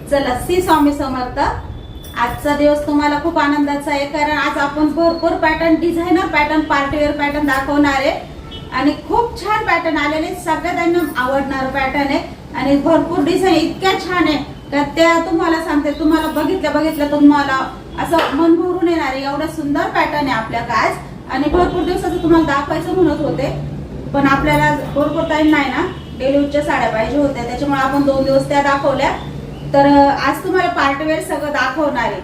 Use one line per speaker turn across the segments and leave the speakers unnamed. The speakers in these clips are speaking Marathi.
चला श्री स्वामी समर्थ। आजचा दिवस तुम्हाला खूप आनंदाचा आहे, कारण आज आपण भरपूर pattern, designer pattern, party wear pattern दाखवणार आहे आणि खूप छान पॅटर्न आलेले, सगळ्यांना आवडणार पॅटर्न आहे आणि भरपूर डिझाईन इतक्या छान आहे का त्या तुम्हाला सांगते, तुम्हाला बघितल्या तुम्हाला असं मन भरून येणार आहे, एवढं सुंदर पॅटर्न आहे आपल्याकडे आज। आणि भरपूर दिवसाचं तुम्हाला दाखवायचं म्हणत होते, पण आपल्याला भरपूर टाइम नाही ना, डेली यूजच्या साड्या पाहिजे होत्या, त्याच्यामुळे आपण 2 दिवस त्या दाखवल्या। तर आज तुम्हाला पार्टीवेअर सगळं दाखवणार आहे।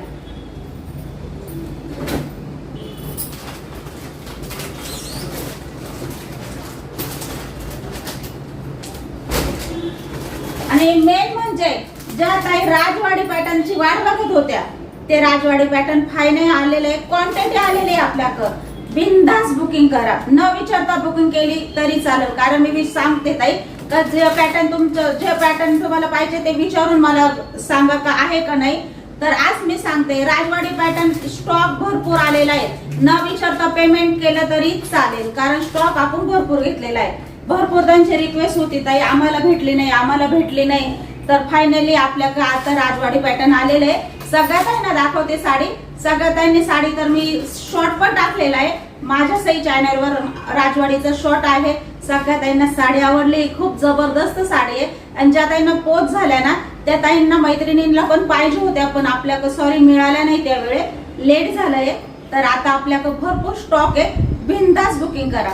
आणि मेन म्हणजे ज्या ताई राजवाडी पॅटर्नची वाट बघत होत्या, ते राजवाडी पॅटर्न फायनल आलेले, क्वांटिटी आलेली आपल्याकडे। बिनधास्त बुकिंग करा, न विचारता बुकिंग केली तरी चालेल, कारण मी सांगते ताई का जे पॅटर्न तुम्हाला पाहिजे ते विचारून मला सांगा का आहे का नाही। तर आज मी सांगते राजवाडी पॅटर्न स्टॉक भरपूर आलेला आहे, न विचारता पेमेंट केलं तरी चालेल, कारण स्टॉक आपण भरपूर घेतलेला आहे। भरपूर त्यांची रिक्वेस्ट होती ताई आम्हाला भेटली नाही, तर फायनली आपल्याकडे आता राजवाडी पॅटर्न आलेले आहे। सगळ्यांना दाखवते साडी, सगळ्यांनी साडी तर मी शॉर्ट पण टाकलेला आहे माझ्या सई चॅनलवर, राजवाडीचा शॉर्ट आहे। सगळ्यांना साडी आवडली, खूप जबरदस्त साडी आहे आणि ज्या ताईंना पोच झाल्या ना त्या ताईंना मैत्रिणींना पण पाहिजे होत्या, पण आपल्याकडे सॉरी मिळाल्या नाही, त्यावेळे लेट झालंय। तर आता आपल्याकडे भरपूर स्टॉक आहे, बिनधास्त बुकिंग करा।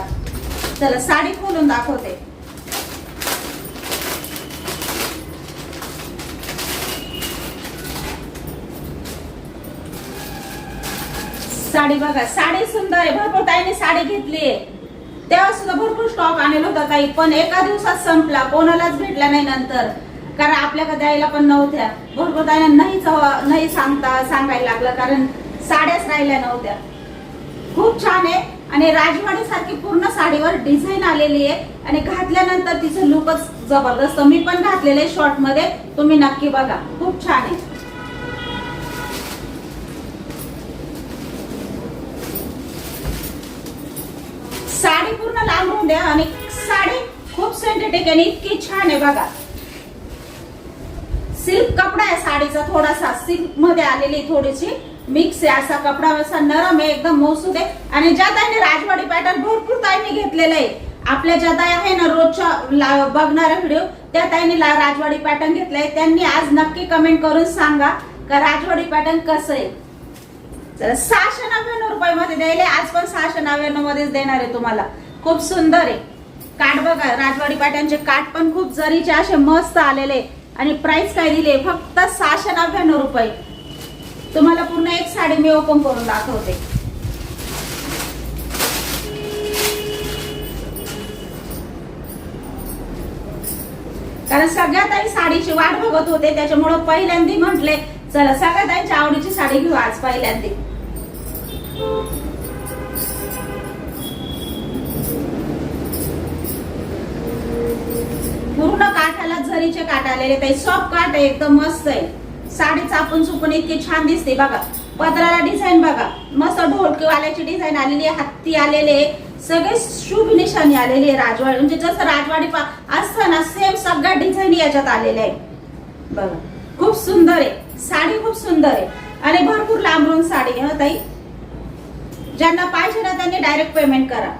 चला साडी खोलून दाखवते। साडी बघा, साडी सुंदर आहे, भरपूर ताईंनी साडी घेतली आहे, तेव्हा सुद्धा भरपूर स्टॉक आणलेला होता ताई, पण एका दिवसात संपला, कोणालाच भेटला नाही नंतर, कारण आपल्याकडे द्यायला पण नव्हत्या। भरपूर ताईंना नाही सांगायला लागलं, कारण साड्याच राहिल्या नव्हत्या। खूप छान आहे आणि राजवाडी सारखी पूर्ण साडीवर डिझाईन आलेली आहे आणि घातल्यानंतर तिचं लुकच जबरदस्त। मी पण घातलेले शॉर्ट मध्ये, तुम्ही नक्की बघा, खूप छान आहे। साडी पूर्ण लांबून द्या आणि साडी खूप सिंथेटिक आणि इतकी छान आहे बघा। सिल्क कपडा आहे साडीचा, थोडासा सिल्क मध्ये आलेली थोडीशी मिक्स आहे, असा कपडा असा नरम आहे, एकदम मौसूद आहे। आणि ज्या ताईंनी राजवाडी पॅटर्न भरपूर ताईंनी घेतलेलं आहे, आपल्या ज्या ताई आहे ना रोजच्या बघणारा व्हिडिओ, त्या ताईंनी राजवाडी पॅटर्न घेतलंय, त्यांनी आज नक्की कमेंट करून सांगा का राजवाडी पॅटर्न कसं आहे। 699 रुपये मध्ये द्यायला, आज पण 699 मध्येच देणार आहे तुम्हाला। खूप सुंदर आहे, काठ बघा, राजवाडी पॅटर्नचे काठ पण खूप जरीचे असे मस्त आलेले आणि प्राइस काय दिली फक्त 699 रुपये। तुम्हाला पूर्ण एक साडी मी ओपन करून दाखवते। कारण सगळ्या ताई साडीची वाट बघत होते, त्याच्यामुळे पहिल्यांदा म्हटले चला सगळ्या ताईंच्या आवडीची साडी घेऊ आज पहिल्यांदा। पूर्ण काठाला जरीचे काठ आलेले, ताई सॉफ्ट काठ आहे, एकदम मस्त आहे। साडी चापून चुपून इतकी छान दिसते बघा। पदराला डिझाईन बघा, मस्त ढोलकीवाल्याची डिझाईन आलेली आहे, हत्ती आलेले, सगळे शुभ निशाणी आलेली आहे राजवाडी, म्हणजे जसं राजवाडी असतं ना सेम सगळ्या डिझाईन याच्यात आलेल्या आहे बघा। खूप सुंदर आहे साडी, खूप सुंदर आहे आणि भरपूर लांबून साडी आहे ताई। ज्यांना पाहिजे ना त्यांनी डायरेक्ट पेमेंट करा।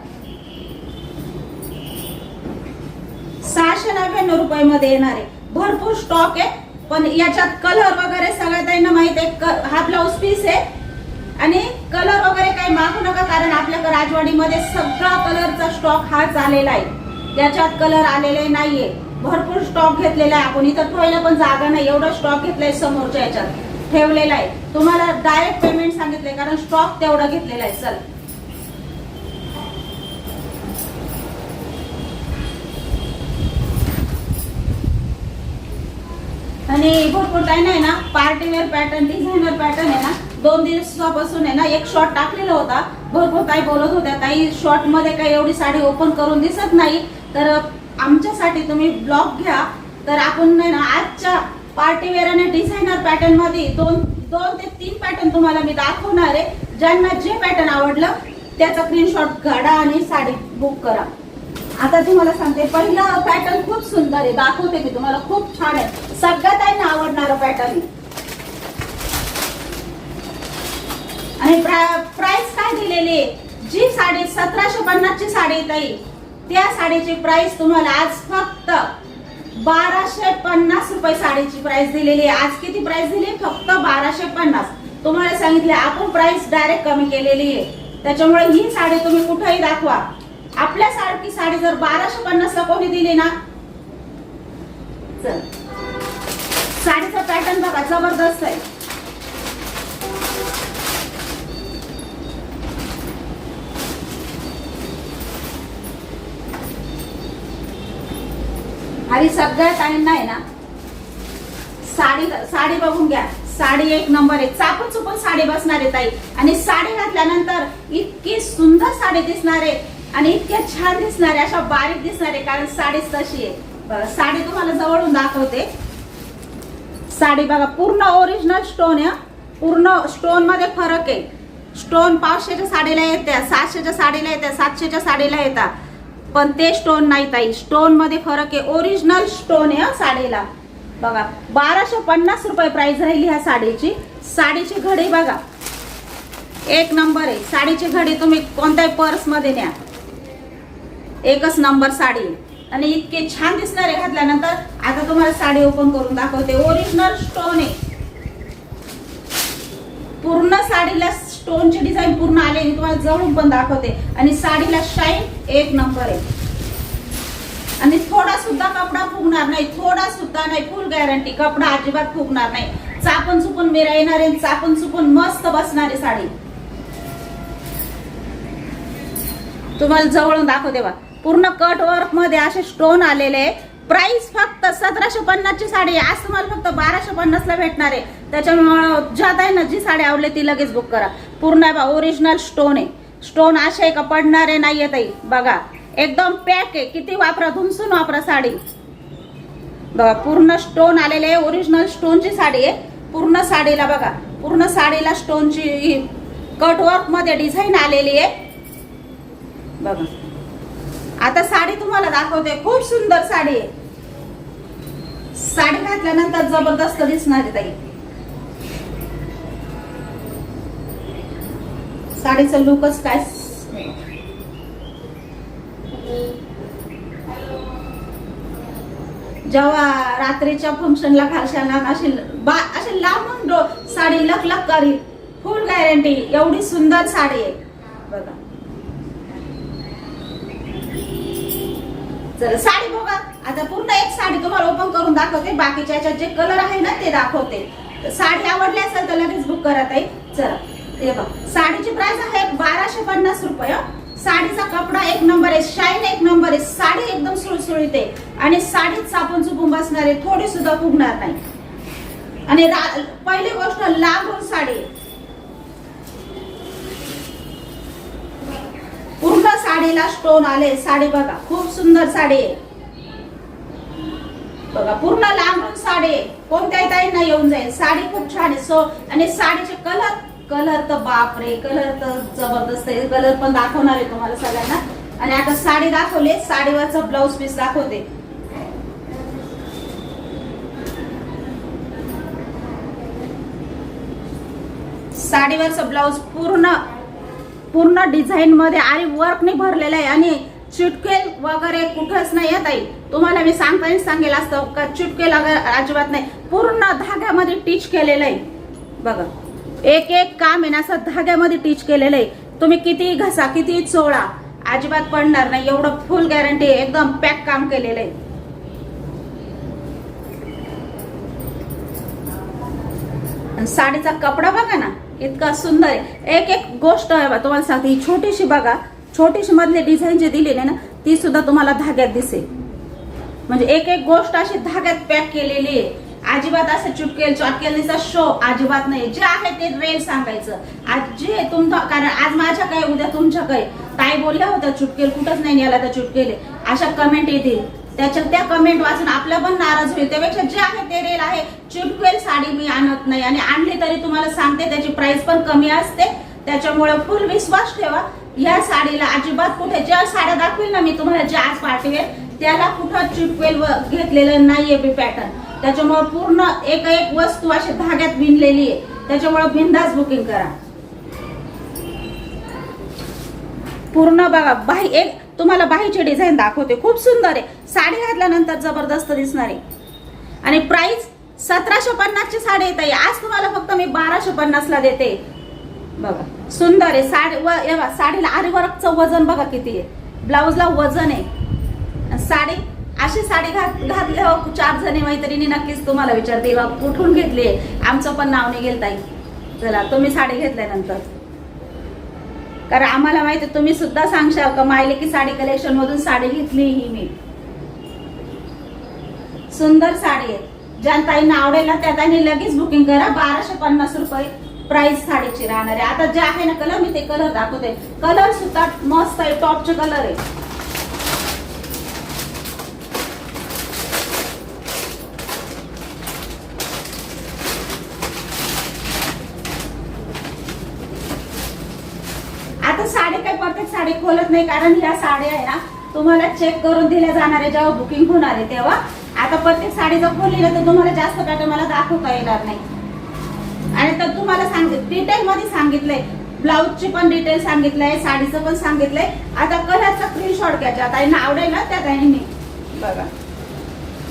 699 रुपये मध्ये येणार आहे, भरपूर स्टॉक आहे, पण याच्यात कलर वगैरे सगळ्या ताईंना माहित आहे। हा ब्लाउज पीस आहे आणि कलर वगैरे काही मागू नका, कारण आपल्याकडे राजवाडीमध्ये सगळा कलरचा स्टॉक हाच आलेला आहे, याच्यात कलर आलेले नाहीये। भरपूर स्टॉक घेतलेला आहे आपण, इथं ठेवायला पण जागा नाही, एवढा स्टॉक घेतलाय, समोरच्या याच्यात ठेवलेला आहे। तुम्हाला डायरेक्ट पेमेंट सांगितलंय कारण स्टॉक तेवढा घेतलेला आहे। चल आणि भरपूर टाइम आहे ना, पार्टीवेअर पॅटर्न, डिझायनर पॅटर्न आहे ना, 2 दिवसापासून आहे ना एक शॉर्ट टाकलेला होता। भरपूर ताई बोलत होत्या ताई शॉर्ट मध्ये काही एवढी साडी ओपन करून दिसत नाही, तर आमच्यासाठी तुम्ही ब्लॉग घ्या। तर आपण नाही ना आजच्या पार्टीवेअर आणि डिझायनर पॅटर्न मध्ये 2 ते 3 पॅटर्न तुम्हाला मी दाखवणार आहे। ज्यांना जे पॅटर्न आवडलं त्याचा स्क्रीनशॉट काढा आणि साडी बुक करा। आता तुम्हाला सांगते, पहिला पॅटर्न खूप सुंदर आहे, दाखवते मी तुम्हाला, खूप छान आहे, सगळ्यात आहे ना आवडणारा पॅटर्न आहे. आणि प्राइस काय दिलेली आहे, जी साडी 1750 ची साडी ताई, त्या साडीची प्राइस तुम्हाला आज फक्त 1250 रुपये साडीची प्राइस दिलेली आहे. आज किती प्राइस दिली, फक्त 1250. तुम्हाला सांगितले आपण प्राइस डायरेक्ट कमी केलेली आहे, त्याच्यामुळे ही साडी तुम्ही कुठेही दाखवा, आपल्या सारखी साडी जर 1250 ला कोणी दिली ना, चल साडीचा पॅटर्न बघा, जबरदस्त आहे. आणि सगळ्यात आहे ना, साडी बघून घ्या, साडी एक नंबर आहे, चापून चुपून साडी बसणार आहे ताई. आणि साडी घातल्यानंतर इतकी सुंदर साडी दिसणार आहे आणि इतके छान दिसणार आहे, अशा बारीक दिसणार आहे, कारण साडीच तशी आहे. बघा साडी तुम्हाला जवळून दाखवते. साडी बघा, पूर्ण ओरिजिनल स्टोन आहे, पूर्ण स्टोन मध्ये फरक आहे. स्टोन 500च्या साडीला येते, 700च्या साडीला येते, 700च्या साडीला येतात, पण ते स्टोन नाही ताई, स्टोन मध्ये फरक आहे, ओरिजिनल स्टोन आहे साडीला. बघा 1250 रुपये प्राइस राहिली ह्या साडीची. साडीची घडी बघा, एक नंबर आहे. साडीची घडी तुम्ही कोणत्याही पर्स मध्ये न्या, एकच नंबर साडी आणि इतके छान दिसणार आहे घातल्यानंतर. आता तुम्हाला साडी ओपन करून दाखवते, ओरिजिनल स्टोन आहे, पूर्ण साडीला स्टोनची डिझाईन पूर्ण आले, मी तुम्हाला जवळून पण दाखवते. आणि साडीला शाईन एक नंबर आहे आणि थोडा सुद्धा कपडा फुगणार नाही, थोडा सुद्धा नाही, फुल गॅरंटी, कपडा अजिबात फुगणार नाही. चापून चुपून मेरा येणार आहे, चापून चुपून मस्त बसणारी साडी. तुम्हाला जवळून दाखवते बा, पूर्ण कट वर्क मध्ये असे स्टोन आलेले. प्राइस फक्त 1750 ची साडी आहे, आज तुम्हाला फक्त 1250 ला भेटणार आहे. त्याच्यामुळे ज्यादा आहे ना, जी साडी आवडली ती लगेच बुक करा. पूर्ण बा ओरिजिनल स्टोन आहे, स्टोन असे आहे का पडणारे नाहीये ताई. बघा एकदम पॅक आहे, किती वापरा, धुमसून वापरा साडी. बघा पूर्ण स्टोन आलेले आहे, ओरिजिनल स्टोनची साडी आहे. पूर्ण साडीला बघा, पूर्ण साडीला स्टोनची कट वर्क मध्ये डिझाईन आलेली आहे. बघा आता साडी तुम्हाला दाखवते, खूप सुंदर साडी आहे. साडी घातल्यानंतर जबरदस्त दिसणार आहे ताई. साडीचं लुकच काय, जेव्हा रात्रीच्या फंक्शनला घालशाना अशी लांबून साडी लक करी, फुल गॅरंटी, एवढी सुंदर साडी आहे. बघा चला साडी बघा. आता पूर्ण एक साडी तुम्हाला ओपन करून दाखवते, बाकीच्या याच्यात जे कलर आहे ना ते दाखवते. साडी आवडली असेल तर लगेच बुक करा ताई. चला हे बघा, साडीची प्राइस आहे 1250 रुपये. साडीचा कपडा एक नंबर आहे, शाईन एक नंबर आहे, साडी एकदम सुळसुळीत आहे आणि साडीत चापून चुपून बसणार आहे, थोडी सुद्धा फुगणार नाही. आणि पहिली गोष्ट लांबून साडी, पूर्ण साडीला स्टोन आले. साडी बघा खूप सुंदर साडी आहे. बघा पूर्ण लांबून साडी आहे, कोणत्याही ताईंना येऊन जाईल. साडी खूप छान आहे. सो आणि साडीचे कलर तर बापरे, कलर तर जबरदस्त आहे. कलर पण दाखवणार आहे तुम्हाला सगळ्यांना. आणि आता साडी दाखवली, साडीवरचा ब्लाउज पीस दाखवते. साडीवरचं ब्लाउज पूर्ण डिझाईन मध्ये आणि वर्कने भरलेलं आहे आणि चिटकेल वगैरे कुठंच नाही येत आहे. तुम्हाला मी सांगताना सांगेल असतं का चिटकेल अजिबात नाही, पूर्ण धाग्यामध्ये टीच केलेलं आहे. बघा एक एक काम आहे ना असं धाग्यामध्ये टीच केलेलं आहे. तुम्ही किती घसा किती चोळा अजिबात पडणार नाही, एवढं फुल गॅरंटी आहे. एकदम पॅक काम केलेलं आहे. आणि साडीचा कपडा बघा ना इतका सुंदर आहे. एक एक गोष्ट आहे तुम्हाला सांगते, ही छोटीशी बघा, छोटीशी मधली डिझाईन जी दिलेली ना ती सुद्धा तुम्हाला धाग्यात दिसेल. म्हणजे एक एक गोष्ट अशी धाग्यात पॅक केलेली आहे. अजिबात असं चुटकेलचा शो अजिबात नाही. जे आहे ते रेल सांगायचं. आज जे तुमचं, कारण आज माझ्या काय उद्या तुमच्या काय, ताई बोलल्या होत्या चुटकेल कुठंच नाही याला तर चुटकेल, अशा कमेंट येतील. त्या कमेंट वाचून आपल्या पण नाराज होईल. त्यापेक्षा जे आहे ते रेल आहे. चुटकेल साडी मी आणत नाही आणि आणली तरी तुम्हाला सांगते त्याची प्राइस पण कमी असते. त्याच्यामुळे फुल विश्वास ठेवा. या साडीला अजिबात कुठे ज्या साड्या दाखवेल ना मी तुम्हाला, जे आज पार्टीवेअर, त्याला कुठं चिपवेल घेतलेलं नाहीये बी पॅटर्न. त्याच्यामुळे पूर्ण एक एक वस्तू अशी धाग्यात विणलेली आहे. त्याच्यामुळे बिनधास्त बुकिंग करा. पूर्ण बघा, बाही एक तुम्हाला बाहीची डिझाईन दाखवते, खूप सुंदर आहे. साडी घातल्यानंतर जबरदस्त दिसणार आहे. आणि प्राइस 1750 ची साडी येते. आज तुम्हाला फक्त मी 1250 ला देते. बघा सुंदर आहे साडी. साडीला आरीवर्कचं वजन बघा किती आहे, ब्लाऊजला वजन आहे. साडी अशी साडी घातल्यावर 4 जणी मैत्रिणी नक्कीच तुम्हाला विचारतील कुठून घेतली, आमचं पण नाव निघेल ताई. चला तुम्ही साडी घेतल्यानंतर, कारण आम्हाला माहिती तुम्ही सुद्धा सांगशाल का मायले की साडी कलेक्शन मधून साडी घेतली ही मी. सुंदर साडी आहे. ज्या ताईंना आवडेल ना त्या ताईंनी लगेच बुकिंग करा. 1250 रुपये प्राइस साडीची राहणार आहे. आता जे आहे ना कलर, मी ते कलर दाखवते. कलर सुद्धा मस्त आहे, टॉपचे कलर आहे. आता साडी काही प्रत्येक साडी खोलत नाही, कारण ह्या साड्या आहे ना तुम्हाला चेक करून दिल्या जाणार आहे जेव्हा बुकिंग होणार आहे तेव्हा. आता प्रत्येक साडी जर खोलली ना तर तुम्हाला जास्त पॅटर्न मला दाखवता येणार नाही. आणि तर तुम्हाला डिटेल मध्ये सांगितलंय, ब्लाऊजची पण डिटेल सांगितलंय, साडीचं पण सांगितलंय. आता कलरचा स्क्रीनशॉट घ्यायचा, ताईंना आवडेल ना त्या ताईंनी बघा.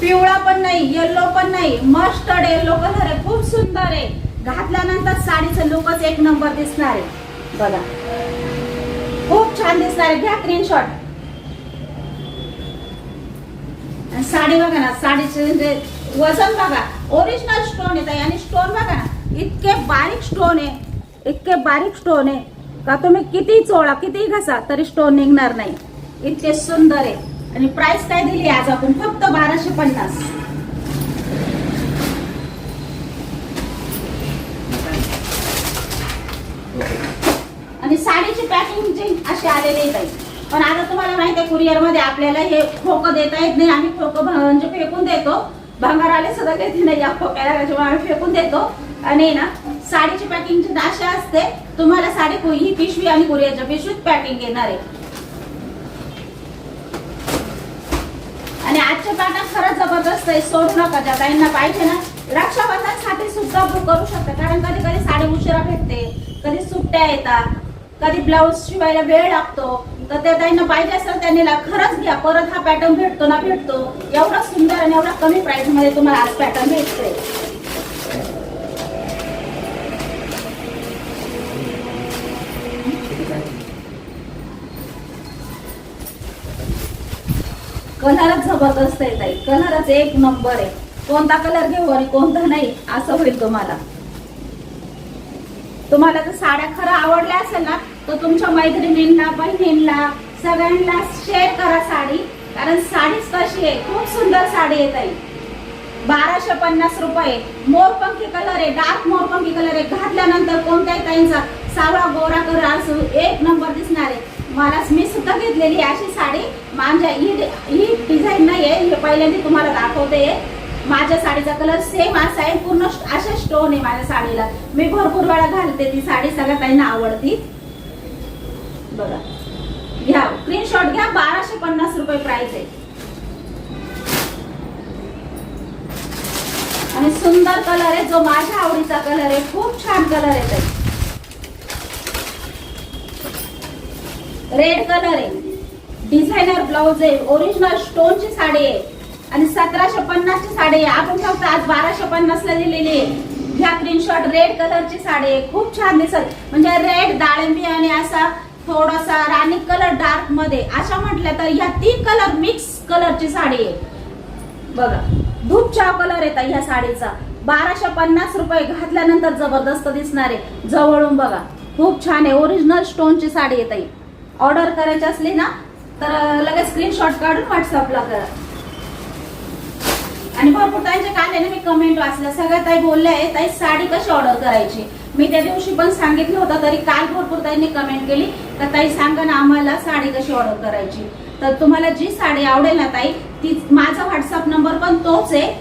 पिवळा पण नाही, येलो पण नाही, मस्टर्ड येलो कलर आहे, खूप सुंदर आहे. घातल्यानंतर साडीचं लुकच एक नंबर दिसणार आहे. बघा खूप छान दिसणार आहे. घ्या स्क्रीनशॉट. साडी बघा ना, साडीचे म्हणजे वजन बघा, ओरिजिनल स्टोन येत आहे. आणि स्टोन बघा ना, इतके बारीक स्टोन आहे, इतके बारीक स्टोन आहे का तुम्ही किती चोळा किती घसा तरी स्टोन निघणार नाही. इतके सुंदर आहे. आणि प्राइस काय दिली आज आपण, फक्त 1250. आणि साडीची पॅकिंग अशी आलेली आहे. पण आता तुम्हाला माहिती आहे कुरिअर मध्ये आपल्याला हे खोकं देता येत नाही. आम्ही खोकं म्हणजे फेकून देतो. भंगार आले सुद्धा घेते नाही या खोक्याला, त्याच्यामुळे आम्ही फेकून देतो. आणि ना साडीची पॅकिंग अशी असते, तुम्हाला साडी ही पिशवी आणि कुरिअरच्या पिशवीत पॅकिंग येणार आहे. आणि आजचे पॅटर्न खरंच जबरदस्त आहे, सोडू नका. ज्या ताईंना पाहिजे ना रक्षाबंधनसाठी सुद्धा बुक करू शकता, कारण कधी कधी साडी उशिरा भेटते, कधी सुट्ट्या येतात, कधी ब्लाऊज शिवायला वेळ लागतो. तर त्या ताईंना पाहिजे असेल त्यांनी खरंच घ्या. परत हा पॅटर्न भेटतो ना भेटतो. एवढा सुंदर आणि एवढा कमी प्राइस मध्ये तुम्हाला आज पॅटर्न भेटतोय. कलरच जबरदस्त आहे ताई, कलरच एक नंबर आहे. कोणता कलर घेऊ आणि कोणता नाही असं होईल तुम्हाला. तुम्हाला जर साड्या खरं आवडल्या असेल ना तर तुमच्या मैत्रिणींना, बहिणींना, सगळ्यांना शेअर करा साडी. कारण साडीच कशी आहे, खूप सुंदर साडी आहे ताई. 1250 रुपये. मोरपंखी कलर आहे, डार्क मोरपंखी कलर आहे. घातल्यानंतर कोणत्याही ताईंचा सावळा गोरा कलर असं एक नंबर दिसणार आहे. मी सुद्धा घेतलेली अशी साडी. माझ्या ही डिझाईन नाहीये, हे पहिल्यांदा तुम्हाला दाखवते. माझ्या साडीचा कलर सेम असा आहे, पूर्ण अशा स्टोन आहे माझ्या साडीला. मी भरपूर वेळा घालते ती साडी, सगळ्या ताईंना आवडती. बघा घ्या, स्क्रीनशॉट घ्या. 1250 रुपये प्राइस आहे. आणि सुंदर कलर आहे, जो माझ्या आवडीचा कलर आहे. खूप छान कलर आहे. रेड कलर आहे, डिझायनर ब्लाउज आहे, ओरिजिनल स्टोनची साडी आहे. आणि 1750 ची साडी आहे. आपण फक्त आज 1250 ला दिलेली आहे. ह्या स्क्रीनशॉट. रेड कलरची साडी आहे, खूप छान दिसत. म्हणजे रेड, डाळिंबी आणि असा थोडासा राणी कलर डार्क मध्ये अशा म्हटलं तर ह्या 3 कलर मिक्स कलरची साडी आहे. बघा धूप चाव कलर येतात ह्या साडीचा. 1250 रुपये. घातल्यानंतर जबरदस्त दिसणार आहे. जवळून बघा, खूप छान आहे. ओरिजिनल स्टोनची साडी येत. ऑर्डर करायची असली ना तर लगेच स्क्रीनशॉट काढून व्हॉट्सअपला करा. आणि भरपूर ताईंचे काल मी कमेंट वाचल्या, सगळ्या ताई बोलल्या आहे ताई साडी कशी ऑर्डर करायची. मी त्या दिवशी पण सांगितलं होतं, तरी काल भरपूर ताईंनी कमेंट केली तर ताई सांगा ना आम्हाला साडी कशी ऑर्डर करायची. तर तुम्हाला जी साडी आवडेल ना ताई, ती माझा व्हॉट्सअप नंबर पण तोच आहे.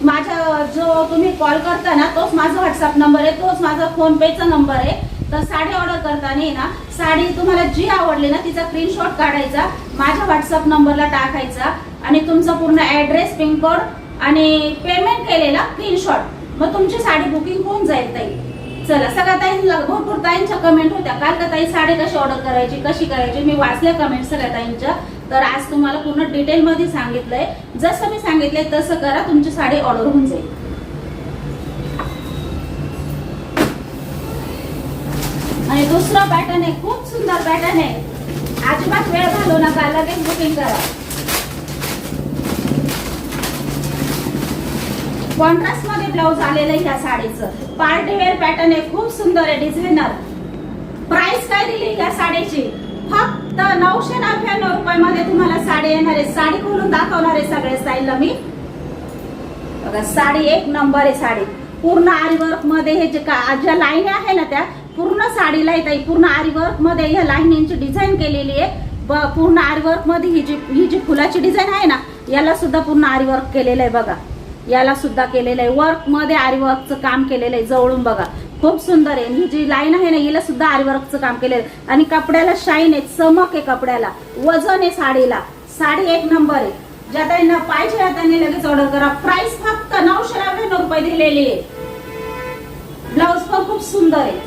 माझा जो तुम्ही कॉल करता ना तोच माझा व्हॉट्सअप नंबर आहे, तोच माझा फोन पेचा नंबर आहे. तर साडी ऑर्डर करताना ना साडी तुम्हाला जी आवडली ना तिचा स्क्रीनशॉट काढायचा, माझ्या व्हॉट्सअप नंबरला टाकायचा आणि तुमचा पूर्ण ऍड्रेस, पिनकोड आणि पेमेंट केलेला स्क्रीनशॉट, मग तुमची साडी बुकिंग होऊन जाईल ताई. चला, सगळ्या ताईंना भरपूर ताईंच्या कमेंट होत्या काल का ताई साडी कशी ऑर्डर करायची, कशी करायची. मी वाचल्या कमेंट सगळ्या ताईंच्या. तर आज तुम्हाला पूर्ण डिटेल मध्ये सांगितलंय. जसं मी सांगितलंय तसं करा, तुमची साडी ऑर्डर होऊन जाईल. आणि दुसरा पॅटर्न आहे, खूप सुंदर पॅटर्न आहे. अजिबात वेळ घालवू नका, लगेच बुकिंग करा. कॉन्ट्रास्ट मध्ये ब्लाउज आलेलं आहे ह्या साडीचं. पार्टी वेअर पॅटर्न आहे, खूप सुंदर आहे, डिझायनर. प्राइस काय दिली या साडीची? फक्त 999 रुपयामध्ये तुम्हाला साडी येणार आहे. साडी खोलून दाखवणार आहे सगळे स्टाईलला मी. बघा, साडी एक नंबर आहे. साडी पूर्ण आरी वर्क मध्ये, हे ज्या लाईन आहे ना त्या पूर्ण साडीला येत, पूर्ण आरी वर्क मध्ये ह्या लाईनींची डिझाईन केलेली आहे. पूर्ण आरी वर्क मध्ये ही जी फुलाची डिझाईन आहे ना, याला सुद्धा पूर्ण आरी वर्क केलेलं आहे. बघा, याला सुद्धा केलेलं आहे वर्क मध्ये, आरी वर्कचं काम केलेलं आहे. जवळून बघा, खूप सुंदर आहे. ही जी लाईन आहे ना, हिला सुद्धा आरी वर्कचं काम केलेलं आहे. आणि कपड्याला शाईन आहे, चमक आहे कपड्याला, वजन आहे साडीला. साडी एक नंबर आहे. ज्या त्यांना पाहिजे त्यांनी लगेच ऑर्डर करा. प्राइस फक्त 999 रुपये दिलेली आहे. ब्लाउज पण खूप सुंदर आहे.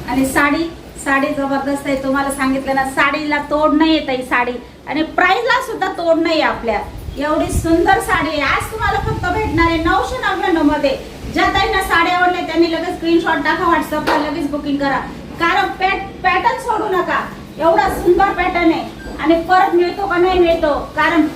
आणि साडी जबरदस्त आहे. तुम्हाला सांगितलं ना, साडीला तोड नाही येत आहे साडी, आणि प्राइसला सुद्धा तोड नाही आपल्या. एवढी सुंदर साडी आहे. आज तुम्हाला फक्त भेटणार आहे 999 मध्ये. ज्या ताईंना साडी आवडल्या त्यांनी लगेच स्क्रीनशॉट टाका व्हॉट्सअपला, लगेच बुकिंग करा. कारण पॅटर्न सोडू नका. एवढा सुंदर पॅटर्न आहे आणि परत मिळतो का नाही मिळतो. कारण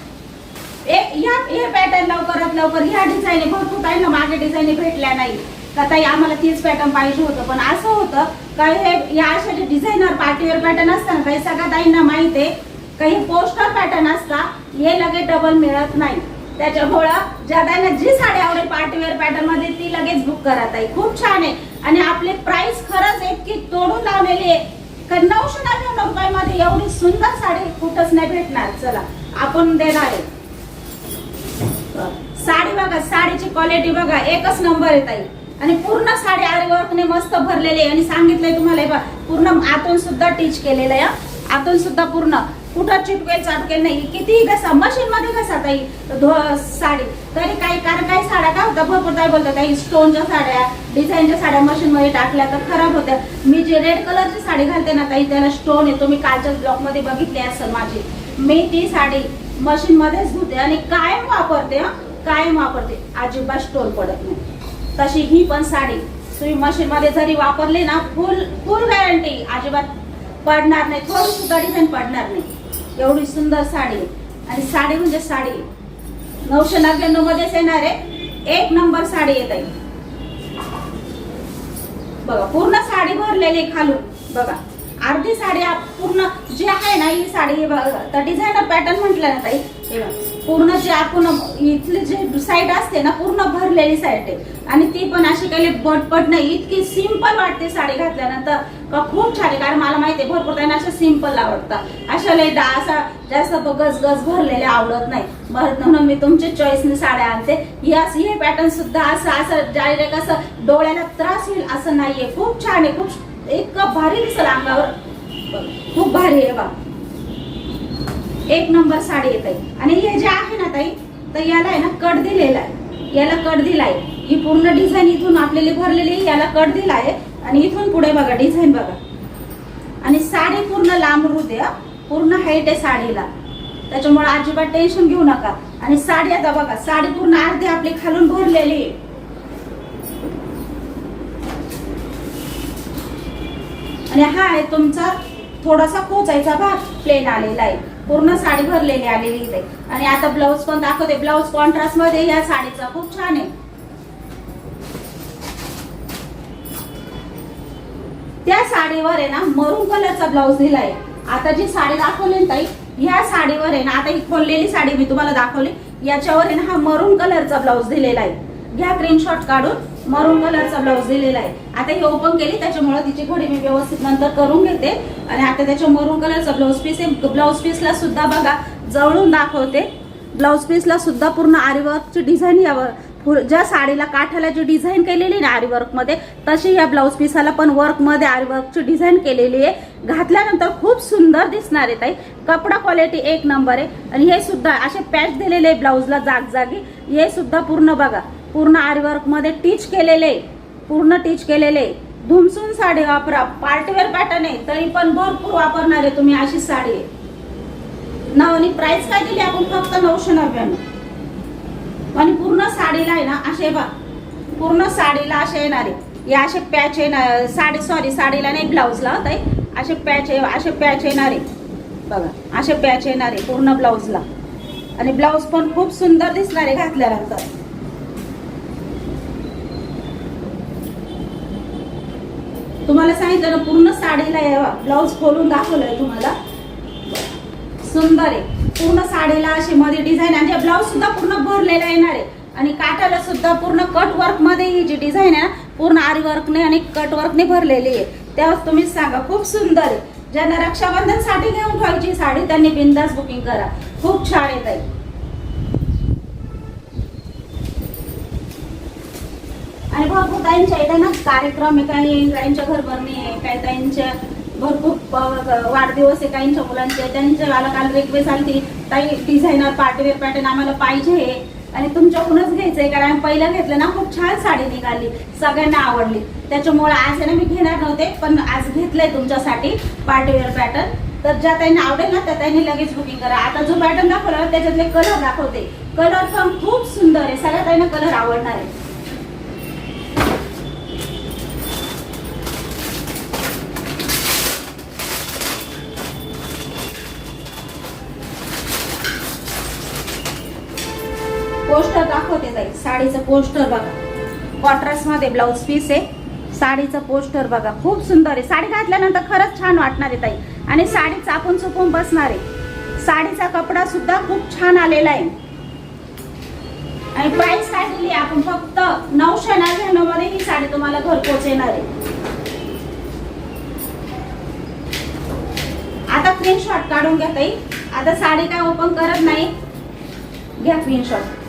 हे पॅटर्न लवकरात लवकर ह्या डिझाईन भरपूर ताईंना मागे डिझाईन भेटल्या नाही का ताई, आम्हाला तीच पॅटर्न पाहिजे होतं. पण असं होतं काही हे या अशा जे डिझायनर पार्टीवेअर पॅटर्न असतात ना, काही सगळ्या ताईंना माहिती आहे, काही पोस्टर पॅटर्न असतात, हे लगेच डबल मिळत नाही. त्याच्यामुळं ज्या ताईंना जी साडी आवडेल पार्टीवेअर पॅटर्न मध्ये ती लगेच बुक करा ताई. खूप छान आहे. आणि आपले प्राइस खरंच इतकी तोडून लावलेली आहे. 999 रुपयामध्ये एवढी सुंदर साडी कुठंच नाही भेटणार. चला, आपण देणार आहे. साडी बघा, साडीची क्वालिटी बघा, एकच नंबर आहे ताई. आणि पूर्ण साडी आरी वर्कने मस्त भरलेली आहे. आणि सांगितलंय तुम्हाला पूर्ण आतून सुद्धा टीच केलेलं आहे. आतून सुद्धा पूर्ण कुठं चिटकेल चाटकेल नाही. किती घसा मशीन मध्ये घसा ताई साडी तरी काही. कारण काही साड्या काय होत्या, भरपूर ताई बोलतात ताई स्टोनच्या साड्या, डिझाईनच्या साड्या मशीन मध्ये टाकल्या तर खराब होत्या. मी जे रेड कलरची साडी घालते ना ताई, त्याला स्टोन आहे. तुम्ही कालच्याच ब्लॉक मध्ये बघितली असेल माझी. मी ती साडी मशीन मध्येच धुते आणि कायम वापरते. कायम वापरते, अजिबात स्टोन पडत नाही. तशी ही पण साडी तुम्ही मशीन मध्ये जरी वापरली ना, फुल गॅरंटी, अजिबात पडणार नाही, थोडी सुद्धा डिझाईन पडणार नाही. एवढी सुंदर साडी. आणि साडी म्हणजे साडी 999 मध्येच येणार आहे. एक नंबर साडी येत आहे. बघा, पूर्ण साडी भरलेली खालून. बघा, अर्धी साडी पूर्ण जी आहे ना, ही साडी डिझायनर पॅटर्न म्हटलं ना ताई, पूर्ण जे आपण इथली जी साईड असते ना, पूर्ण भरलेली साईड आहे. आणि ती पण अशी काही बटपट नाही, इतकी सिंपल वाटते साडी घातल्यानंतर का खूप छान आहे. कारण मला माहिती आहे भरपूर त्यांना अशा सिंपल आवडतात. अशा लय असा जास्त गज भरलेल्या आवडत नाही. म्हणून मी तुमच्या चॉईसने साड्या आणते. हे पॅटर्न सुद्धा असं डायरेक्ट असं डोळ्याला त्रास होईल असं नाहीये. खूप छान आहे. खूप इतकं भारी दिसेल अंगावर, खूप भारी आहे बा. एक नंबर साडी येत आहे. आणि हे जे आहे ना ताई, तर याला आहे ना कट दिलेला आहे. याला कट दिलाय. ही पूर्ण डिझाईन इथून आपल्याला भरलेली, याला कट दिला आहे. आणि इथून पुढे बघा डिझाईन बघा. आणि साडी पूर्ण लांब रुते, पूर्ण हाईट आहे साडीला. त्याच्यामुळे अजिबात टेन्शन घेऊ नका. आणि साडी आता बघा, साडी पूर्ण अर्धी आपली खालून भरलेली आहे. आणि हा आहे तुमचा थोडासा खोचायचा भाग प्लेन आलेला आहे. पूर्ण साडी भरलेली आलेली इथे. आणि आता ब्लाऊज पण दाखवते. ब्लाऊज कॉन्ट्रास्ट मध्ये या साडीचा खूप छान आहे. त्या साडीवर आहे ना मरून कलरचा ब्लाऊज दिलाय. आता जी साडी दाखवली ना ताई, ह्या साडीवर आहे ना, आता ही खोललेली साडी मी तुम्हाला दाखवली, याच्यावर आहे ना हा मरून कलरचा ब्लाऊज दिलेला आहे. घ्या स्क्रीनशॉट काढून। मरून कलरचा ब्लाऊज दिलेला आहे। आता ही ओपन केली त्याच्यामुळे तिची घडी मी व्यवस्थित नंतर करून घेते। आणि आता त्याच्या मरून कलरचा ब्लाऊज पीस आहे। ब्लाऊज पीसला सुद्धा बघा जवळून दाखवते। ब्लाऊज पीसला सुद्धा पूर्ण आरीवर्कची डिझाईन यावर ज्या साडीला काठाला जी डिझाईन केलेली ना आरीवर्क मध्ये, तशी या ब्लाऊज पीसाला पण वर्क मध्ये आरीवर्कची डिझाईन केलेली आहे। घातल्यानंतर खूप सुंदर दिसणार आहे ताई। कपडा क्वालिटी एक नंबर आहे। आणि हे सुद्धा असे पॅच दिलेले आहे ब्लाऊजला जागजागी। हे सुद्धा पूर्ण बघा पूर्ण आरीवर्क मध्ये टीच केलेले, पूर्ण टीच केलेले। धुमसून साडी वापरा, पार्टीवेअर पॅटर्न आहे तरी पण भरपूर वापरणार आहे तुम्ही अशी साडी आहे। आणि प्राइस काय दिली आपण फक्त 999। आणि पूर्ण साडीला आहे ना असे बघ, पूर्ण साडीला असे येणार आहे या असे पॅच येणार। साडीला नाही ब्लाऊजला ताई असे पॅच येणार आहे बघा, असे पॅच येणार आहे पूर्ण ब्लाऊजला। आणि ब्लाऊज पण खूप सुंदर दिसणार आहे घातल्यानंतर। तुम्हाला सांगितलं ना पूर्ण साडीला ब्लाऊज खोलून दाखवलंय तुम्हाला, सुंदर आहे। पूर्ण साडीला अशी मध्ये डिझाईन आणि ब्लाऊज सुद्धा पूर्ण भरलेला येणार आहे। आणि काठाला सुद्धा पूर्ण कट वर्क मध्ये ही जी डिझाईन आहे पूर्ण आरी वर्कने आणि कट वर्कने भरलेली आहे। तेव्हा तुम्ही सांगा खूप सुंदर आहे। ज्यांना रक्षाबंधन साठी घेऊन ठेवायची साडी त्यांनी बिंदास बुकिंग करा, खूप छान आहे ताई। आणि भरपूर ताईंच्या इथे ना कार्यक्रम आहे, काही ताईंच्या घरभरणी आहे, काही ताईंच्या भरपूर वाढदिवस आहे, काहींच्या मुलांचे त्यांच्या काल रिक्वेस्ट आली ताई डिझायनर पार्टीवेअर पॅटर्न आम्हाला पाहिजे आणि तुमच्याकडूनच घ्यायचंय कारण आम्ही पहिलं घेतलं ना खूप छान साडी निघाली, सगळ्यांना आवडली। त्याच्यामुळे आज आहे ना मी घेणार नव्हते पण आज घेतलंय तुमच्यासाठी पार्टीवेअर पॅटर्न। तर ज्या ताईंना आवडेल ना त्या ताईंनी लगेच बुकिंग करा। आता जो पॅटर्न दाखवला त्याच्यातले कलर दाखवते, कलर पण खूप सुंदर आहे, सगळ्या ताईंना कलर आवडणार आहे। पोस्टर दाखवते ताई, साडीचं पोस्टर बघा, कॉन्ट्रास्ट मध्ये ब्लाऊज पीस आहे। साडीचं पोस्टर बघा खूप सुंदर आहे। साडी घातल्यानंतर खरंच छान वाटणार आहे ताई आणि साडी चापून चुपून बसणार आहे। साडीचा कपडा सुद्धा खूप छान आलेला आहे। आणि प्राइस काय दिली आपण फक्त 999 मध्ये ही साडी तुम्हाला घरपोच येणार आहे। आता स्क्रीनशॉट काढून घ्या ताई। आता साडी काय ओपन करत नाही, घ्या स्क्रीनशॉट।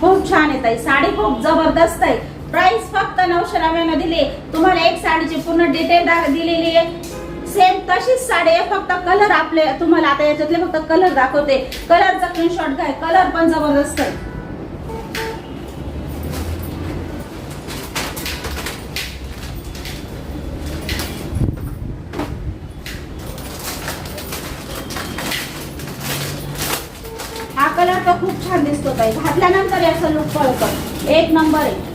खूप छान आहे ताई, साडी खूप जबरदस्त आहे। प्राइस फक्त 999 दिली। तुम्हाला एक साडीची पूर्ण डिटेल दिलेली आहे, सेम तशीच साडी आहे, फक्त कलर आपले तुम्हाला आता याच्यातले फक्त कलर दाखवते। कलरचा स्क्रीनशॉट घ्या, कलर पण जबरदस्त आहे। हा कलर तर खूप छान दिसतो ताई, घातल्यानंतर याचा लुक कळतो, एक नंबर आहे।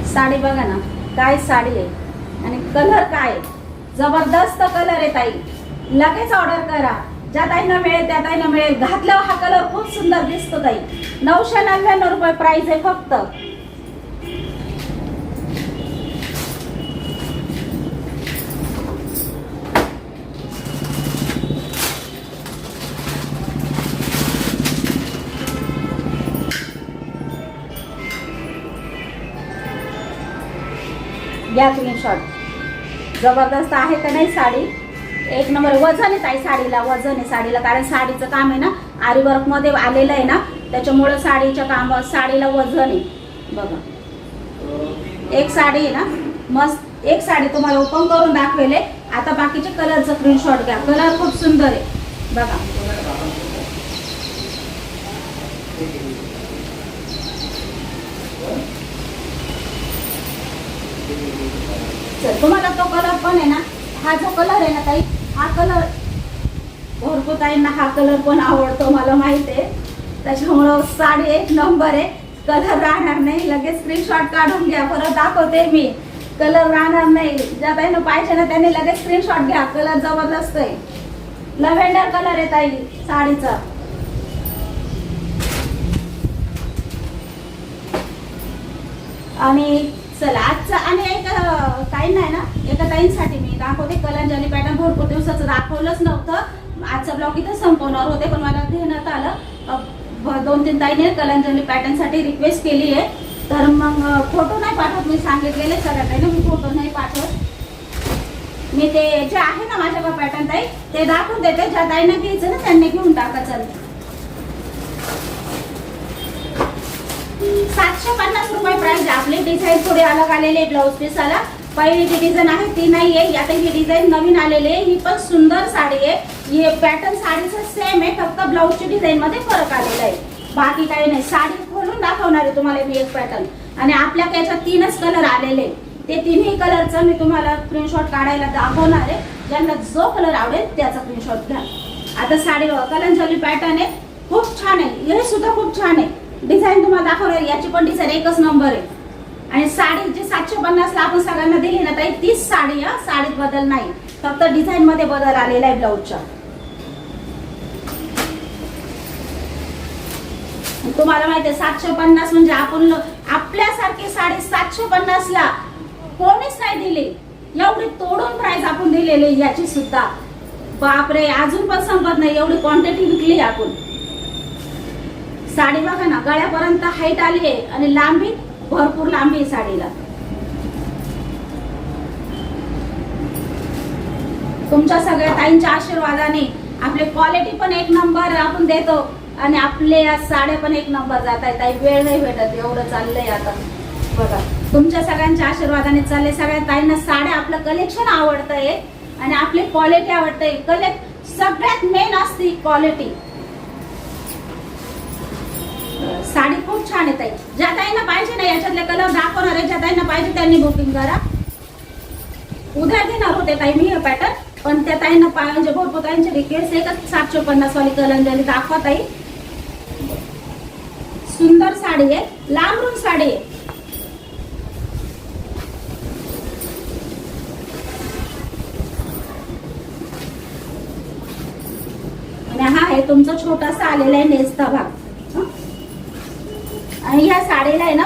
साडी बघा ना काय साडी आहे आणि कलर काय जबरदस्त कलर आहे ताई। लगेच ऑर्डर करा, ज्या ताईंना मिळेल त्या ताईंना मिळेल। घातल्यावर हा कलर खूप सुंदर दिसतो ताई। 999 रुपये प्राइस आहे फक्त। घ्या स्क्रीनशॉट, जबरदस्त आहे का नाही साडी, एक नंबर। वजन आहे ताई साडीला, वजन आहे साडीला, कारण साडीचं काम आहे ना आरी वर्क मध्ये आलेलं आहे ना, त्याच्यामुळे साडीला वजन आहे बघा। एक साडी आहे ना मस्त, एक साडी तुम्हाला ओपन करून दाखवेले। आता बाकीचे कलरचं स्क्रीनशॉट घ्या, कलर खूप सुंदर आहे बघा। तुम्हाला तो कलर पण आहे ना, हा जो कलर आहे ना ताई, हा कलर भरपूर ताईंना हा कलर पण आवडतो मला माहिती आहे, त्याच्यामुळं साडी एक नंबर आहे। कलर राहणार नाही, लगेच स्क्रीनशॉट काढून घ्या, परत दाखवते मी, कलर राहणार नाही। ज्या ताईंना पाहिजे ना त्यांनी लगेच स्क्रीनशॉट घ्या, कलर जबरदस्त आहे। लव्हेंडर कलर आहे ताई साडीचा। आणि चला आजचा आणि एक ताई नाही ना, एका ताईंसाठी मी दाखवते कलांजली पॅटर्न। भरपूर दिवसाचं दाखवलंच नव्हतं, आजचा ब्लॉग इथं संपवणार होते, पण मला ध्यानात आलं 2-3 ताईने कलांजली पॅटर्न साठी रिक्वेस्ट केली आहे, तर मग फोटो नाही पाठवत. मी सांगितलेले सगळ्यांना मी फोटो नाही पाठवत. मी ते जे आहे ना माझ्याकडे पॅटर्न ताई ते दाखवून देते. ज्या ताईंना घ्यायचं ना त्यांनी घेऊन टाका. चल 750 रुपये प्राइस. आपली डिझाईन थोडी अलग आलेली आहे ब्लाऊज पीसाला. पहिली जी डिझाईन आहे ती नाही आहे, आता ही डिझाईन नवीन आलेली आहे. ही पण सुंदर साडी आहे. हे पॅटर्न साडीचं सेम आहे, फक्त ब्लाऊजची डिझाईन मध्ये फरक आलेला आहे, बाकी काही नाही. साडी खोलून दाखवणार आहे तुम्हाला मी एक पॅटर्न. आणि आपल्या याच्यात 3च कलर आलेले, ते 3ही कलरचं मी तुम्हाला स्क्रीनशॉट काढायला दाखवणार आहे. ज्यांना जो कलर आवडेल त्याचा स्क्रीनशॉट घ्या. आता साडी कलांजली पॅटर्न आहे, खूप छान आहे. हे सुद्धा खूप छान आहे. डिझाईन तुम्हाला दाखवणार, याची पण डिझाईन एकच नंबर आहे. आणि साडी जी 750 ला आपण सगळ्यांना दिली ना ताई, तीच साडी आहे. साडीत बदल नाही, फक्त डिझाईन मध्ये बदल आलेला आहे ब्लाऊजच्या. तुम्हाला माहिती आहे 750 म्हणजे आपण आपल्यासारखी साडी 750 ला कोणीच नाही दिली. एवढी तोडून प्राइस आपण दिलेली याची सुद्धा. बापरे, अजून पण संपत नाही, एवढी क्वांटिटी विकली आपण. साडी बघा ना, गळ्यापर्यंत हाईट आली आहे आणि लांबी भरपूर लांबी आहे साडीला. तुमच्या सगळ्या ताईंच्या आशीर्वादाने आपली क्वालिटी पण एक नंबर आपण देतो आणि आपल्या साड्या पण एक नंबर जात आहेत. ताई वेळ नाही भेटत, एवढं चाललंय आता बघा. तुमच्या सगळ्यांच्या आशीर्वादाने चालले. सगळ्या ताईंना साड्या आपलं कलेक्शन आवडतंय आणि आपली क्वालिटी आवडते. सगळ्यात मेन असते क्वालिटी. साडी खूप छान आहे ताई. ज्या ताईंना पाहिजे ना, याच्यातले कलर दाखवणार आहे, ज्या ताईंना पाहिजे त्यांनी बुकिंग करा. उद्या देणार होते ताई मी हे पॅटर्न, पण त्या ताईंना पाहिजे भरपूर ताईंची रिक्वेस्ट आहे का 750 वाली कलांजली दाखवा ताई. सुंदर साडी आहे, लांबरून साडी आहे. आणि हा आहे तुमचा छोटासा आलेला आहे नेसता भाग. आणि ह्या साडीला आहे ना,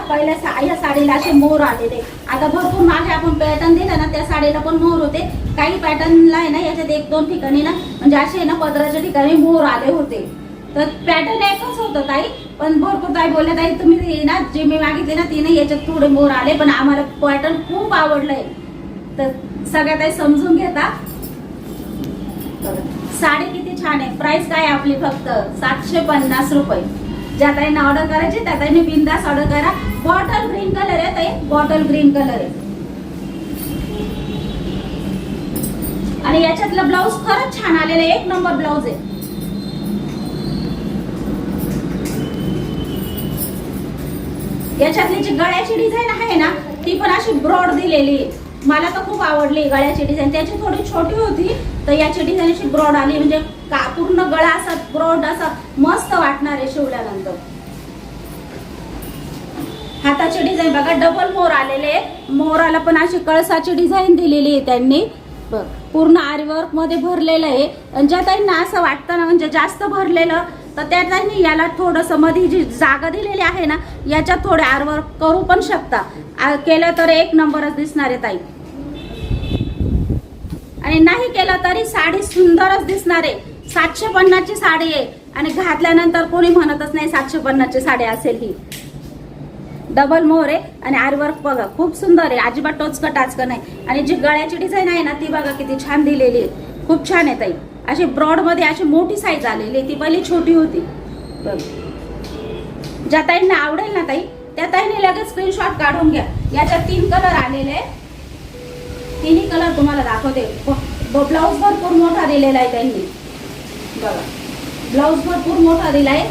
या साडीला असे मोर आलेले. आता भरपूर मागे आपण पॅटर्न दिला ना, त्या साडीला पण मोर होते. काही पॅटर्नला आहे ना, याच्यात 1-2 ठिकाणी ना म्हणजे असे ना पदराच्या ठिकाणी मोर आले होते. तर पॅटर्न एकच होतं ताई, पण भरपूर ताई बोलले ताई तुम्ही ना जे मी मागितले ना तिने याच्यात थोडे मोर आले, पण आम्हाला पॅटर्न खूप आवडलंय. तर सगळ्या ताई समजून घेता. साडी किती छान आहे. प्राइस काय आपली फक्त 750 रुपये. ज्या ताईंना ऑर्डर करायची त्या ताईंनी बिंदास ऑर्डर करा. बॉटल ग्रीन कलर आहे ताई, बॉटल ग्रीन कलर आहे. आणि याच्यातलं ब्लाऊज खरंच छान आलेलं आहे, एक नंबर ब्लाऊज आहे. याच्यातली जी गळ्याची डिझाईन आहे ना, ती पण अशी ब्रॉड दिलेली आहे. मला तर खूप आवडली गळ्याची डिझाईन. त्याची थोडी छोटी होती, तर याची डिझाईन अशी ब्रॉड आली, म्हणजे पूर्ण गळा असा ब्रॉड असा मस्त वाटणार आहे शिवल्यानंतर. हाताची डिझाईन बघा, डबल मोर आलेले. मोराला पण अशी कळसाची डिझाईन दिलेली आहे त्यांनी. पूर्ण आरीवर्क मध्ये भरलेलं आहे. आणि ज्या ताईंना असं वाटतं ना म्हणजे जास्त भरलेलं, तर त्या ताईंनी याला थोडंसं मध्ये जी जागा दिलेली आहे ना, याच्यात थोडे आरीवर्क करू पण शकता. केलं तर एक नंबरच दिसणार आहे ताई. आणि नाही केलं तरी साडी सुंदरच दिसणार आहे. 750 ची साडी आहे आणि घातल्यानंतर कोणी म्हणतच नाही 750 ची साडी असेल. ही डबल मोर आहे आणि आरीवर्क बघा खूप सुंदर आहे, अजिबात टोचकं टाचकं नाही. आणि जी गळ्याची डिझाईन आहे ना, ती बघा किती छान दिलेली आहे, खूप छान आहे ताई. अशी ब्रॉड मध्ये अशी मोठी साईज आलेली आहे, ती पहिली छोटी होती. ज्या ताईंना आवडेल ना ताई, त्या ताईने लगेच स्क्रीनशॉट काढून घ्या. याच्यात 3 कलर आलेले. 3ही कलर तुम्हाला दाखवते. ब्लाऊज भरपूर मोठा दिलेला आहे त्यांनी बघा. ब्लाऊज भरपूर मोठा दिलाय.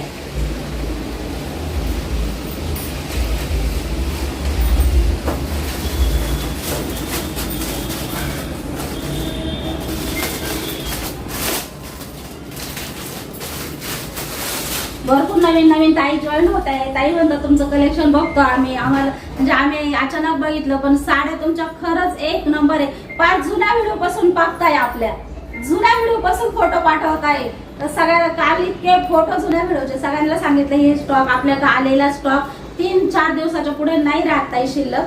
भरपूर नवीन ताई जॉईन होत आहे. ताई म्हणतात तुमचं कलेक्शन बघतो आम्ही, आम्हाला म्हणजे आम्ही अचानक बघितलं, पण साड्या तुमच्या खरंच एक नंबर आहे. फार जुन्या व्हिडिओ पासून बघताय, आपल्या जुन्या व्हिडिओ पासून फोटो पाठवताय. तर सगळ्या काल इतके फोटो जुन्या व्हिडिओचे सगळ्यांना सांगितलं हे स्टॉक आपल्याला आलेला स्टॉक 3-4 दिवसाच्या पुढे नाही राहत ताई शिल्लक.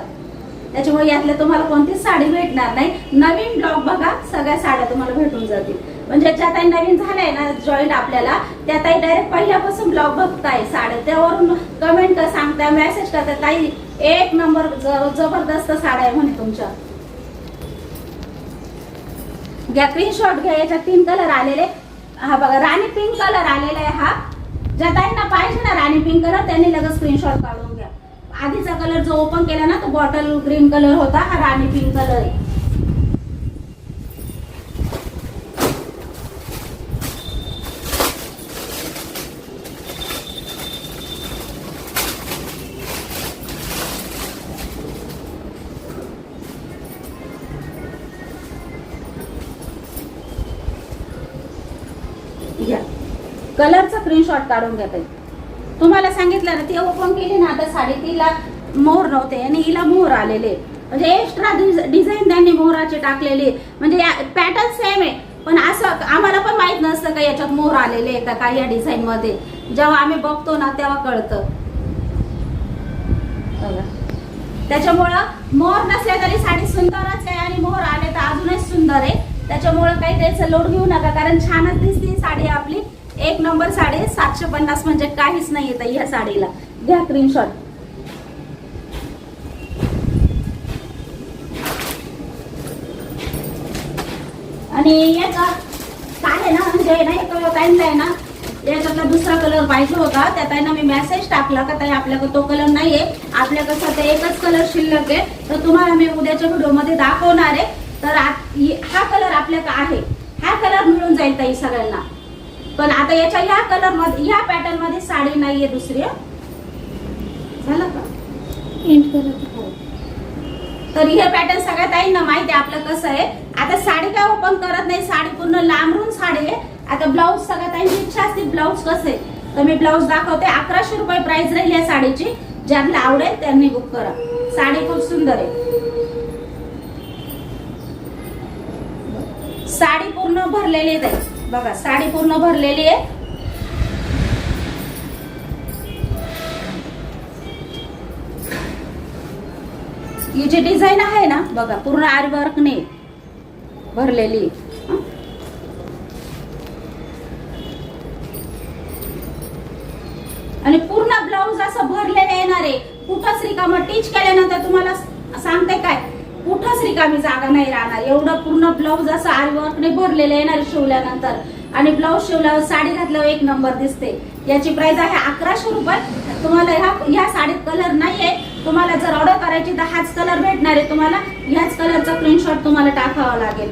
त्याच्यामुळे यातल्या तुम्हाला कोणतीच साडी भेटणार नाही. नवीन ब्लॉग बघा, सगळ्या साड्या तुम्हाला भेटून जातील. म्हणजे ज्या ताई नवीन झालंय ना जॉईन आपल्याला, त्या ताई डायरेक्ट पहिल्यापासून ब्लॉग बघताय साड्या, त्यावरून कमेंट सांगताय, मेसेज करताय, ताई एक नंबर जबरदस्त साड्या आहे म्हणे तुमच्या. घ्या स्क्रीनशॉट घ्या. याच्यात 3 कलर आलेले. हा बघा राणी पिंक कलर आलेला आहे. हा ज्या ताईंना पाहिजे ना राणी पिंक कलर त्यांनी लगेच स्क्रीनशॉट काढून घ्या. आधीचा कलर जो ओपन केला ना तो बॉटल ग्रीन कलर होता, हा राणी पिंक कलर आहे. कलरचा स्क्रीनशॉट काढून घ्या ताई. तुम्हाला सांगितलं ना ती ओपन केली ना आता साडी, तिला मोर नव्हते आणि हिला मोर आलेले, म्हणजे एक्स्ट्रा डिझाईन त्यांनी मोराचे टाकलेले. म्हणजे पॅटर्न सेम आहे पण असं आम्हाला पण माहित नसतं का याच्यात मोर आलेले आहे का काय या डिझाईन मध्ये. जेव्हा आम्ही बघतो ना तेव्हा कळतं. त्याच्यामुळं मोर नसले तरी साडी सुंदरच आहे आणि मोर आले तर अजूनच सुंदर आहे. त्याच्यामुळं काही त्याचं लोड घेऊ नका, कारण छानच दिसते साडी आपली. एक नंबर साडी. 750 म्हणजे काहीच नाही येत या साडीला. घ्या स्क्रीनशॉट. आणि याचा काय आहे ना, म्हणजे ना एका ताईंना आहे ना याच्यातला दुसरा कलर पाहिजे होता, त्या ताईंना मी मेसेज टाकला का ताई आपल्याकडे तो कलर नाहीये, आपल्याकडे सध्या एकच कलर शिल्लक आहे, तर तुम्हाला मी उद्याच्या व्हिडिओमध्ये दाखवणार आहे. तर हा कलर आपल्याकडे आहे, हा कलर मिळून जाईल ताई सगळ्यांना. पण आता याच्या या कलर मध्ये या पॅटर्न मध्ये साडी नाहीये दुसरी. झालं का एंड करत. तर हे पॅटर्न सगळ्या ताईंना माहिती आहे आपलं कसं आहे. आता साडी काय ओपन करत नाही, साडी पूर्ण लांबरून साडी आहे. आता ब्लाऊज सगळ्या ताईंची इच्छा असते ब्लाऊज कसं आहे, तर मी ब्लाऊज दाखवते. 1100 रुपये प्राइस राहील या साडीची. ज्यांना आवडेल त्यांनी बुक करा. साडी खूप सुंदर आहे. साडी पूर्ण भरलेली आहे बघा, साडी पूर्ण भरलेली आहे. ही जी डिझाईन आहे ना बघा पूर्ण आरी वर्कने भरलेली. आणि पूर्ण ब्लाऊज असं भरलेलं येणार आहे. कुठंच रिकामं टीच केल्यानंतर तुम्हाला सांगते काय कुठंच रिकामी जागा नाही राहणार. एवढं पूर्ण ब्लाऊज असं आरी वर्कने भरलेलं येणार शिवल्यानंतर. आणि ब्लाऊज शिवल्यावर साडी घातल्यावर एक नंबर दिसते. याची प्राइस आहे 1100 रुपये. तुम्हाला ह्या साडीत कलर नाहीये. तुम्हाला जर ऑर्डर करायची तर हाच कलर भेटणार आहे तुम्हाला. ह्याच कलरचा स्क्रीनशॉट तुम्हाला टाकावा लागेल.